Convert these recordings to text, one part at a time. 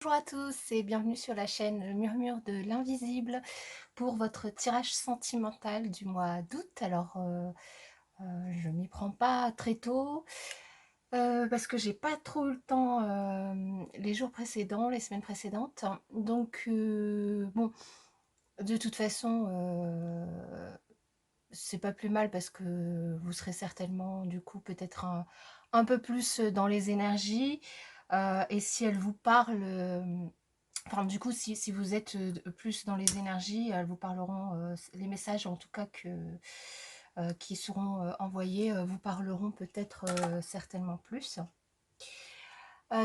Bonjour à tous et bienvenue sur la chaîne Murmure de l'invisible pour votre tirage sentimental du mois d'août. Alors, je m'y prends pas très tôt parce que j'ai pas trop eu le temps les jours précédents, les semaines précédentes. Donc, bon, de toute façon, c'est pas plus mal parce que vous serez certainement, du coup, peut-être un peu plus dans les énergies. Et si elle vous parle. Enfin, du coup, si vous êtes plus dans les énergies, elles vous parleront, les messages en tout cas qui seront envoyés vous parleront peut-être certainement plus.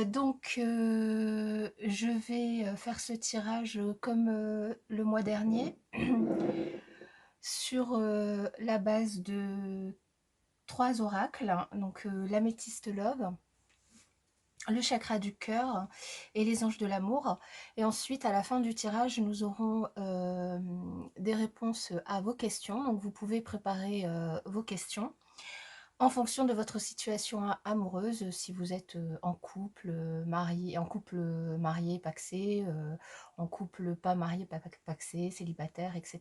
Donc, je vais faire ce tirage comme le mois dernier, sur la base de 3 oracles, hein. Donc l'améthyste love, le chakra du cœur et les anges de l'amour. Et ensuite, à la fin du tirage, nous aurons des réponses à vos questions. Donc, vous pouvez préparer vos questions en fonction de votre situation amoureuse, si vous êtes en couple, marié, pacsé, en couple pas marié, pas pacsé, célibataire, etc.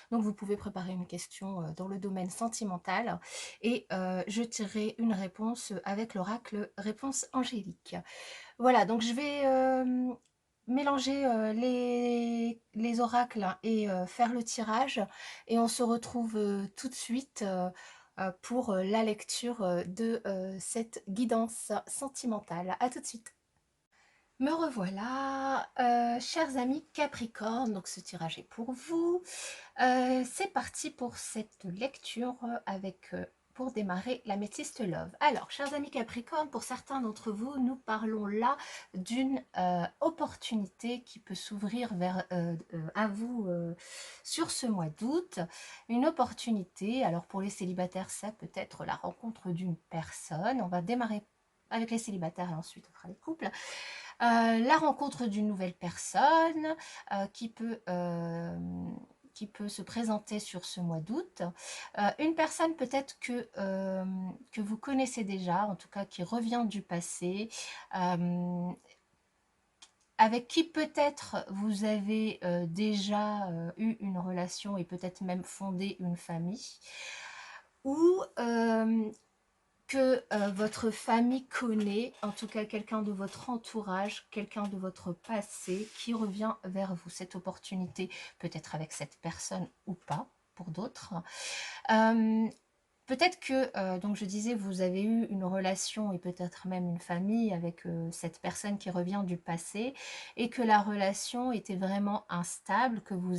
Donc vous pouvez préparer une question dans le domaine sentimental et je tirerai une réponse avec l'oracle réponse angélique. Voilà, donc je vais mélanger les oracles et faire le tirage et on se retrouve tout de suite pour la lecture de cette guidance sentimentale. À tout de suite. Me revoilà, chers amis Capricorne, donc ce tirage est pour vous. C'est parti pour cette lecture avec, pour démarrer l'améthyste love. Alors, chers amis Capricorne, pour certains d'entre vous, nous parlons là d'une opportunité qui peut s'ouvrir vers à vous sur ce mois d'août. Une opportunité, alors pour les célibataires, ça peut être la rencontre d'une personne. On va démarrer avec les célibataires et ensuite on fera les couples. La rencontre d'une nouvelle personne qui peut se présenter sur ce mois d'août. Une personne peut-être que vous connaissez déjà, en tout cas qui revient du passé, avec qui peut-être vous avez déjà eu une relation et peut-être même fondé une famille, ou que votre famille connaît, en tout cas quelqu'un de votre entourage, quelqu'un de votre passé qui revient vers vous. Cette opportunité peut être avec cette personne ou pas, pour d'autres. Peut-être que, donc je disais, vous avez eu une relation et peut-être même une famille avec cette personne qui revient du passé et que la relation était vraiment instable, que vous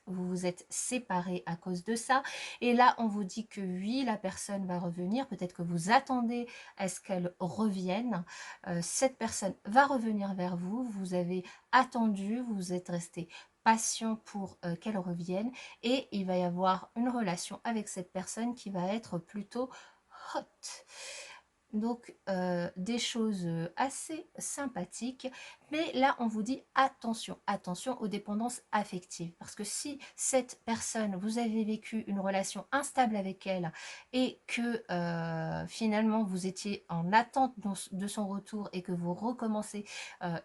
vous êtes séparés à cause de ça. Et là, on vous dit que oui, la personne va revenir. Peut-être que vous attendez à ce qu'elle revienne. Cette personne va revenir vers vous. Vous avez attendu, vous êtes resté patient pour qu'elle revienne et il va y avoir une relation avec cette personne qui va être plutôt hot. Donc des choses assez sympathiques, mais là on vous dit attention, attention aux dépendances affectives, parce que si cette personne, vous avez vécu une relation instable avec elle et que finalement vous étiez en attente de son retour et que vous recommencez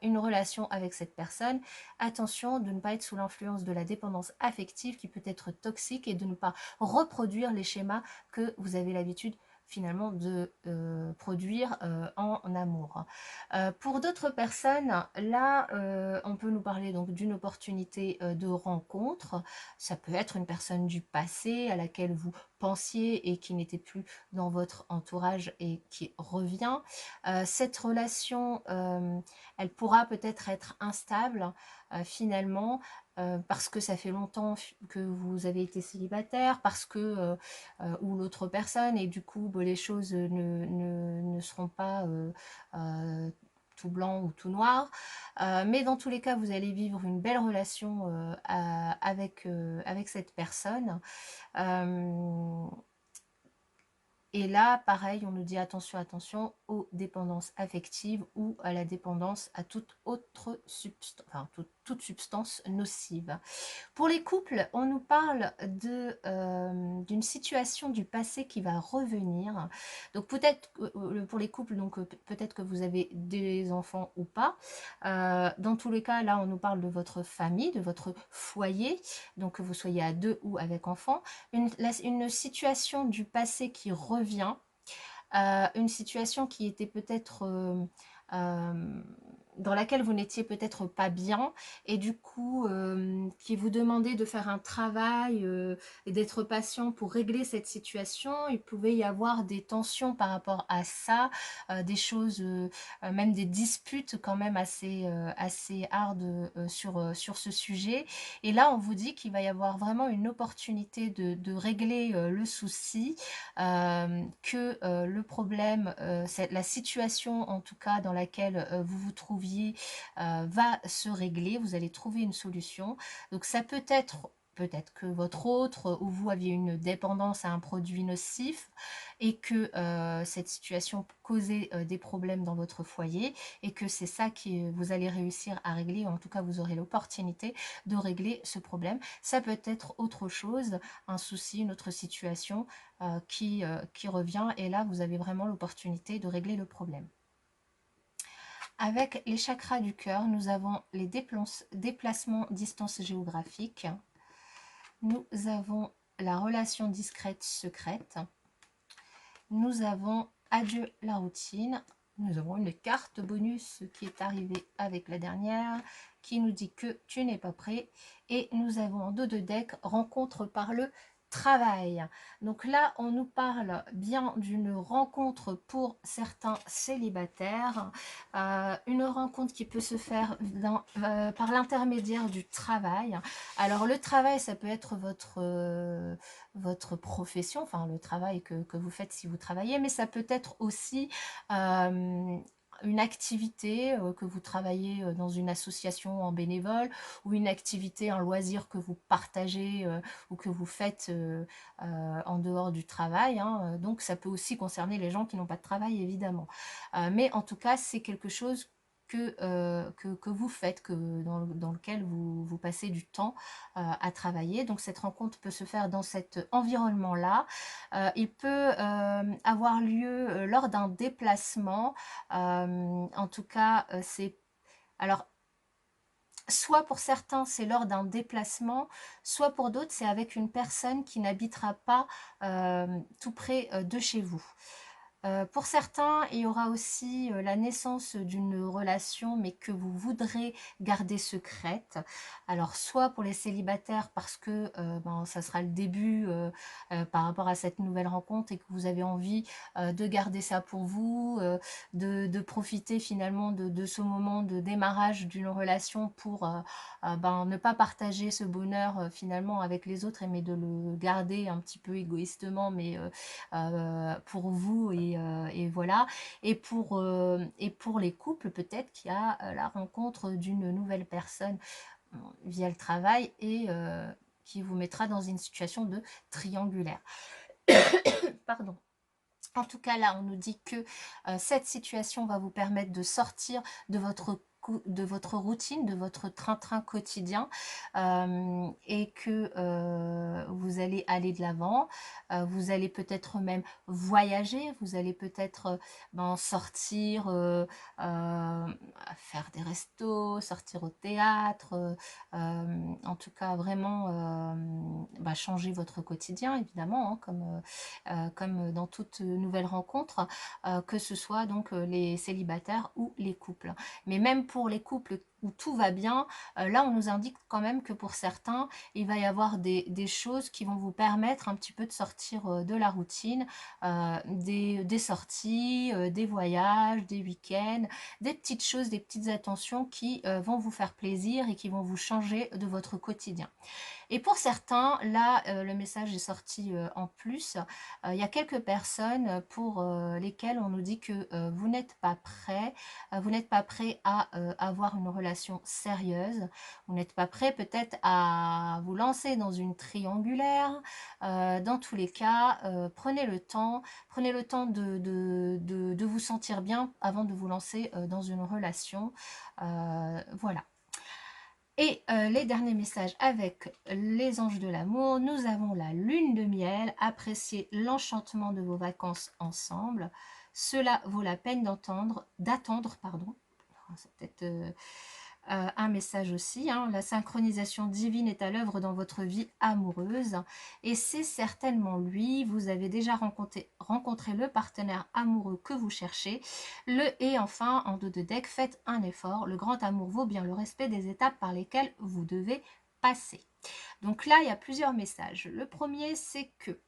une relation avec cette personne, attention de ne pas être sous l'influence de la dépendance affective qui peut être toxique et de ne pas reproduire les schémas que vous avez l'habitude finalement de produire en amour. Pour d'autres personnes, là, on peut nous parler donc d'une opportunité de rencontre. Ça peut être une personne du passé à laquelle vous pensiez et qui n'était plus dans votre entourage et qui revient. Cette relation, elle pourra peut-être être instable finalement, parce que ça fait longtemps que vous avez été célibataire, parce que ou l'autre personne, et du coup les choses ne seront pas tout blanc ou tout noir, mais dans tous les cas vous allez vivre une belle relation avec cette personne. Et là, pareil, on nous dit attention, attention aux dépendances affectives ou à la dépendance à toute autre substance, enfin, toute substance nocive. Pour les couples, on nous parle d'une situation du passé qui va revenir. Donc peut-être pour les couples, donc peut-être que vous avez des enfants ou pas. Dans tous les cas, là, on nous parle de votre famille, de votre foyer, donc que vous soyez à deux ou avec enfants. Une situation du passé qui revient, une situation qui était peut-être euh, dans laquelle vous n'étiez peut-être pas bien et du coup qui vous demandait de faire un travail et d'être patient pour régler cette situation. Il pouvait y avoir des tensions par rapport à ça, des choses, même des disputes quand même assez hard sur ce sujet. Et là, on vous dit qu'il va y avoir vraiment une opportunité de régler le souci, que le problème, la situation en tout cas dans laquelle vous vous trouviez va se régler, vous allez trouver une solution. Donc ça peut-être que votre autre ou vous aviez une dépendance à un produit nocif et que cette situation causait des problèmes dans votre foyer et que c'est ça que vous allez réussir à régler, ou en tout cas vous aurez l'opportunité de régler ce problème. Ça peut être autre chose, un souci, une autre situation qui revient et là vous avez vraiment l'opportunité de régler le problème. Avec les chakras du cœur, nous avons les déplacements distance géographique. Nous avons la relation discrète secrète. Nous avons adieu la routine. Nous avons une carte bonus qui est arrivée avec la dernière qui nous dit que tu n'es pas prêt. Et nous avons en dos de deck rencontre par le travail. Donc là, on nous parle bien d'une rencontre pour certains célibataires, une rencontre qui peut se faire par l'intermédiaire du travail. Alors le travail, ça peut être votre profession, enfin le travail que vous faites si vous travaillez, mais ça peut être aussi une activité que vous travaillez dans une association en bénévole ou une activité, un loisir que vous partagez ou que vous faites en dehors du travail, hein. Donc ça peut aussi concerner les gens qui n'ont pas de travail évidemment. Mais en tout cas, c'est quelque chose que vous faites, dans lequel vous passez du temps à travailler. Donc cette rencontre peut se faire dans cet environnement-là. Il peut avoir lieu lors d'un déplacement. En tout cas, c'est... Alors, soit pour certains, c'est lors d'un déplacement, soit pour d'autres, c'est avec une personne qui n'habitera pas tout près de chez vous. Pour certains, il y aura aussi la naissance d'une relation, mais que vous voudrez garder secrète. Alors, soit pour les célibataires, parce que ça sera le début par rapport à cette nouvelle rencontre et que vous avez envie de garder ça pour vous, de profiter finalement de ce moment de démarrage d'une relation pour ne pas partager ce bonheur finalement avec les autres, mais de le garder un petit peu égoïstement, mais pour vous et voilà. Et pour les couples, peut-être qu'il y a la rencontre d'une nouvelle personne via le travail et qui vous mettra dans une situation de triangulaire. Pardon. En tout cas, là, on nous dit que cette situation va vous permettre de sortir de votre routine, de votre train-train quotidien et que vous allez aller de l'avant. Vous allez peut-être même voyager, vous allez peut-être sortir, faire des restos, sortir au théâtre, en tout cas vraiment changer votre quotidien évidemment, hein, comme dans toute nouvelle rencontre, que ce soit donc les célibataires ou les couples. Mais même pour les couples où tout va bien, là on nous indique quand même que pour certains, il va y avoir des choses qui vont vous permettre un petit peu de sortir de la routine, des sorties, des voyages, des week-ends, des petites choses, des petites attentions qui vont vous faire plaisir et qui vont vous changer de votre quotidien. Et pour certains, là, le message est sorti en plus. Il y a quelques personnes pour lesquelles on nous dit que vous n'êtes pas prêt, vous n'êtes pas prêt à avoir une relation sérieuse, vous n'êtes pas prêt peut-être à vous lancer dans une triangulaire. Dans tous les cas, prenez le temps de vous sentir bien avant de vous lancer dans une relation. Voilà. Et les derniers messages avec les anges de l'amour, nous avons la lune de miel, appréciez l'enchantement de vos vacances ensemble. Cela vaut la peine d'attendre, pardon. C'est peut-être un message aussi, hein. La synchronisation divine est à l'œuvre dans votre vie amoureuse et c'est certainement lui. Vous avez déjà rencontré le partenaire amoureux que vous cherchez. Et enfin, en dos de deck, faites un effort. Le grand amour vaut bien le respect des étapes par lesquelles vous devez passer. Donc là, il y a plusieurs messages. Le premier, c'est que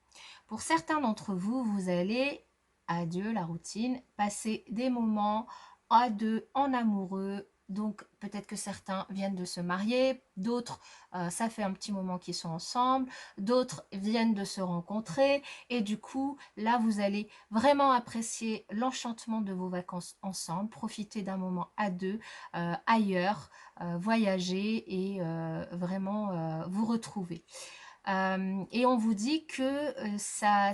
pour certains d'entre vous, vous allez, adieu la routine, passer des moments à deux, en amoureux. Donc peut-être que certains viennent de se marier, d'autres, ça fait un petit moment qu'ils sont ensemble, d'autres viennent de se rencontrer. Et du coup, là, vous allez vraiment apprécier l'enchantement de vos vacances ensemble, profiter d'un moment à deux, ailleurs, voyager et vraiment vous retrouver. Et on vous dit que ça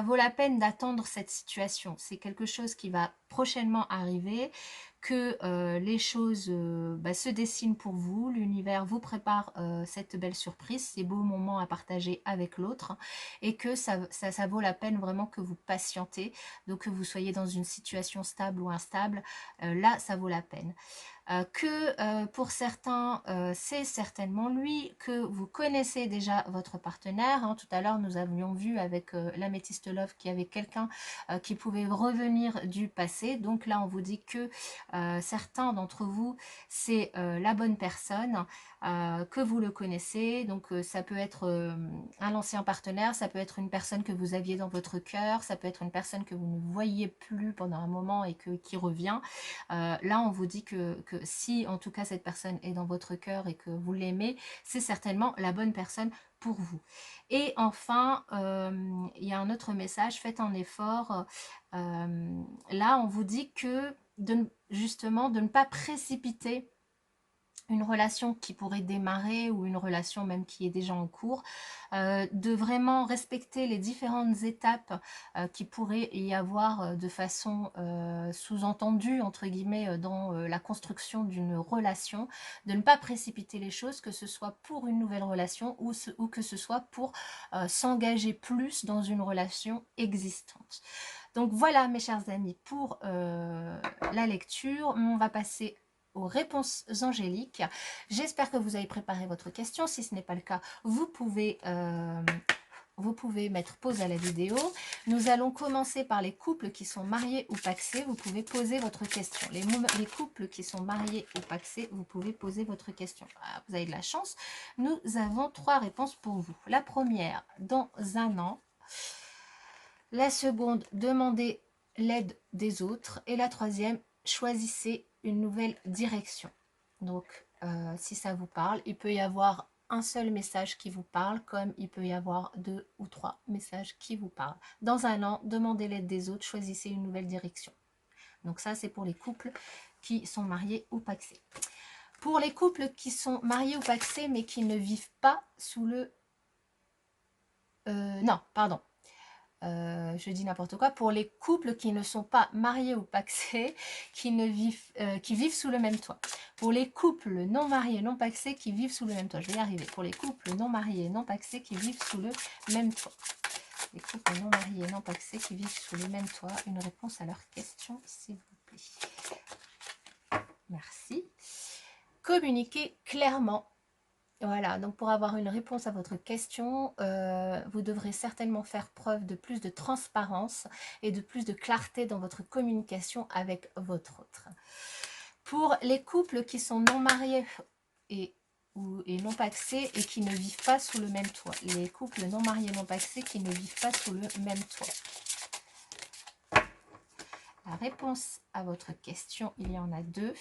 vaut la peine d'attendre cette situation. C'est quelque chose qui va prochainement arriver, que les choses se dessinent pour vous. L'univers vous prépare cette belle surprise, ces beaux moments à partager avec l'autre, et que ça vaut la peine vraiment que vous patientez. Donc que vous soyez dans une situation stable ou instable, là, ça vaut la peine. Pour certains, c'est certainement lui, que vous connaissez déjà votre partenaire. Hein. Tout à l'heure, nous avions vu avec l'améthyste love qu'il y avait quelqu'un qui pouvait revenir du passé. Donc là, on vous dit que certains d'entre vous, c'est la bonne personne, que vous le connaissez. Donc ça peut être un ancien partenaire, ça peut être une personne que vous aviez dans votre cœur, ça peut être une personne que vous ne voyiez plus pendant un moment et qui revient. Là, on vous dit que si, en tout cas, cette personne est dans votre cœur et que vous l'aimez, c'est certainement la bonne personne pour vous. Et enfin, il y a un autre message, faites un effort. Là, on vous dit que, justement, de ne pas précipiter une relation qui pourrait démarrer ou une relation même qui est déjà en cours, de vraiment respecter les différentes étapes qui pourrait y avoir de façon sous-entendue, entre guillemets, dans la construction d'une relation, de ne pas précipiter les choses, que ce soit pour une nouvelle relation ou que ce soit pour s'engager plus dans une relation existante. Donc voilà mes chers amis pour la lecture. On va passer aux réponses angéliques. J'espère que vous avez préparé votre question. Si ce n'est pas le cas, vous pouvez mettre pause à la vidéo. Nous allons commencer par les couples qui sont mariés ou pacsés. Vous pouvez poser votre question. Les couples qui sont mariés ou pacsés, vous pouvez poser votre question. Ah, vous avez de la chance. Nous avons 3 réponses pour vous. La première, dans un an. La seconde, demandez l'aide des autres. Et la troisième, choisissez une nouvelle direction. Donc, si ça vous parle, il peut y avoir un seul message qui vous parle, comme il peut y avoir 2 ou 3 messages qui vous parlent. Dans un an, demandez l'aide des autres, choisissez une nouvelle direction. Donc ça, c'est pour les couples qui sont mariés ou pacsés. Pour les couples qui sont mariés ou pacsés, mais qui ne vivent pas sous le... non, pardon. Je dis n'importe quoi, pour les couples qui ne sont pas mariés ou pacsés, qui vivent sous le même toit. Pour les couples non mariés, non pacsés, qui vivent sous le même toit. Je vais y arriver. Pour les couples non mariés, non pacsés, qui vivent sous le même toit. Les couples non mariés, non pacsés, qui vivent sous le même toit. Une réponse à leur question, s'il vous plaît. Merci. Communiquez clairement. Voilà, donc pour avoir une réponse à votre question, vous devrez certainement faire preuve de plus de transparence et de plus de clarté dans votre communication avec votre autre. Pour les couples qui sont non mariés et non pacsés et qui ne vivent pas sous le même toit. Les couples non mariés non pacsés qui ne vivent pas sous le même toit. La réponse à votre question, il y en a 2.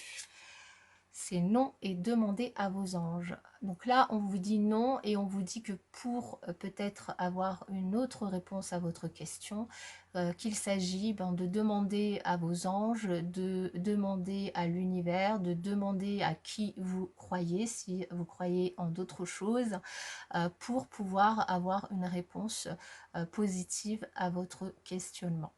C'est non et demandez à vos anges. Donc là, on vous dit non et on vous dit que pour peut-être avoir une autre réponse à votre question, qu'il s'agit de demander à vos anges, de demander à l'univers, de demander à qui vous croyez, si vous croyez en d'autres choses, pour pouvoir avoir une réponse positive à votre questionnement.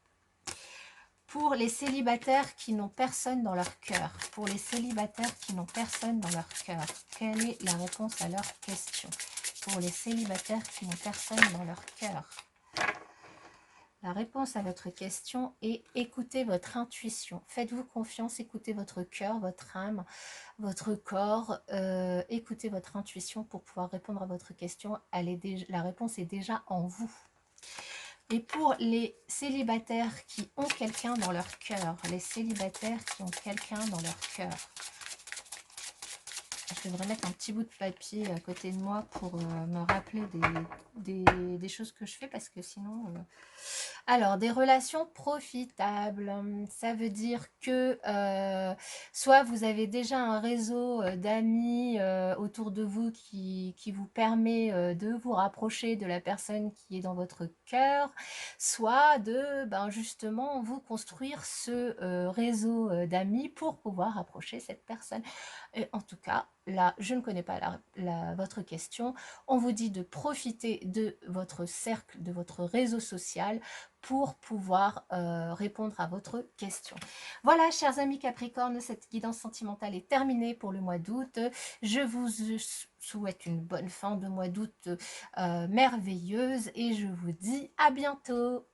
Pour les célibataires qui n'ont personne dans leur cœur, pour les célibataires qui n'ont personne dans leur cœur, quelle est la réponse à leur question? Pour les célibataires qui n'ont personne dans leur cœur. La réponse à votre question est écoutez votre intuition. Faites-vous confiance, écoutez votre cœur, votre âme, votre corps. Écoutez votre intuition pour pouvoir répondre à votre question. La réponse est déjà en vous. Et pour les célibataires qui ont quelqu'un dans leur cœur, les célibataires qui ont quelqu'un dans leur cœur, je devrais mettre un petit bout de papier à côté de moi pour me rappeler des choses que je fais parce que sinon... Alors, des relations profitables, ça veut dire que soit vous avez déjà un réseau d'amis autour de vous qui vous permet de vous rapprocher de la personne qui est dans votre cœur, soit de justement vous construire ce réseau d'amis pour pouvoir approcher cette personne. Et en tout cas, là, je ne connais pas votre question. On vous dit de profiter de votre cercle, de votre réseau social pour pouvoir répondre à votre question. Voilà, chers amis Capricorne, cette guidance sentimentale est terminée pour le mois d'août. Je vous souhaite une bonne fin de mois d'août merveilleuse et je vous dis à bientôt.